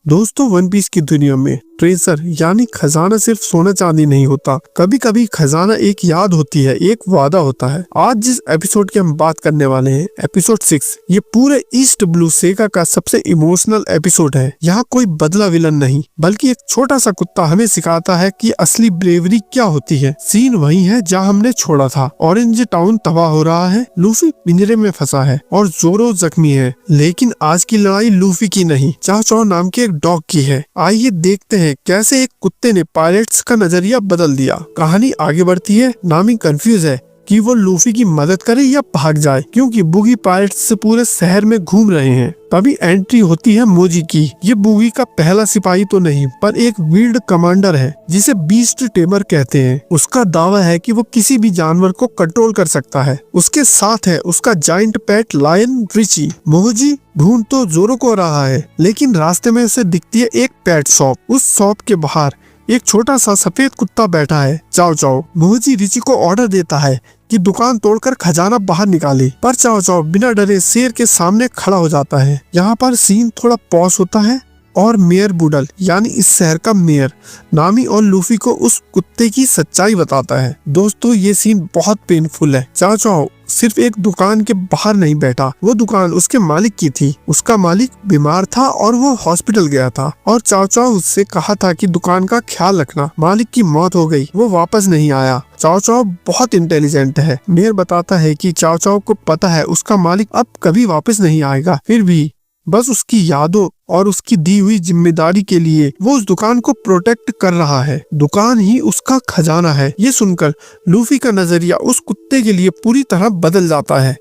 दोस्तों, one piece की दुनिया में ट्रेजर यानी खजाना सिर्फ सोना चांदी नहीं होता। कभी कभी खजाना एक याद होती है, एक वादा होता है। आज जिस एपिसोड की हम बात करने वाले हैं, एपिसोड 6, ये पूरे ईस्ट ब्लू सेगा का सबसे इमोशनल एपिसोड है। यहाँ कोई बदला विलन नहीं, बल्कि एक छोटा सा कुत्ता हमें सिखाता है कि असली ब्रेवरी क्या होती है। सीन वही है जहाँ हमने छोड़ा था। ऑरेंज टाउन तबाह हो रहा है, लूफी पिंजरे में फंसा है और जोरो जख्मी है। लेकिन आज की लड़ाई लूफी की नहीं, चाओ चाओ नाम के एक डॉग की है। आइए देखते हैं कैसे एक कुत्ते ने पायरेट्स का नजरिया बदल दिया। कहानी आगे बढ़ती है। नामी कंफ्यूज है कि वो लूफी की मदद करे या भाग जाए, क्योंकि बुगी पायरेट्स से पूरे शहर में घूम रहे हैं। तभी एंट्री होती है मोजी की। ये बुगी का पहला सिपाही तो नहीं, पर एक वील्ड कमांडर है जिसे बीस्ट टेमर कहते हैं। उसका दावा है कि वो किसी भी जानवर को कंट्रोल कर सकता है। उसके साथ है उसका जाइंट पेट लायन रिची। मोजी ढूंढ तो जोरो को रहा है, लेकिन रास्ते में उसे दिखती है एक पेट शॉप। उस शॉप के बाहर एक छोटा सा सफेद कुत्ता बैठा है, चाओ चाओ। मोजी रिची को ऑर्डर देता है कि दुकान तोड़कर खजाना बाहर निकाले, पर चाओ चाओ बिना डरे शेर के सामने खड़ा हो जाता है। यहाँ पर सीन थोड़ा पॉज होता है और मेयर बुडल यानी इस शहर का मेयर नामी और लूफी को उस कुत्ते की सच्चाई बताता है। दोस्तों, ये सीन बहुत पेनफुल है। चाओ चाओ सिर्फ एक दुकान के बाहर नहीं बैठा, वो दुकान उसके मालिक की थी। उसका मालिक बीमार था और वो हॉस्पिटल गया था, और चाओ चाओ उससे कहा था कि दुकान का ख्याल रखना। मालिक की मौत हो गई, वो वापस नहीं आया। चाओ चाओ बहुत इंटेलिजेंट है। मेयर बताता है कि चाओ चाओ को पता है उसका मालिक अब कभी वापस नहीं आएगा, फिर भी बस उसकी यादों और उसकी दी हुई जिम्मेदारी के लिए वो उस दुकान को प्रोटेक्ट कर रहा है। दुकान ही उसका खजाना है। ये सुनकर लूफी का नजरिया उस कुत्ते के लिए पूरी तरह बदल जाता है।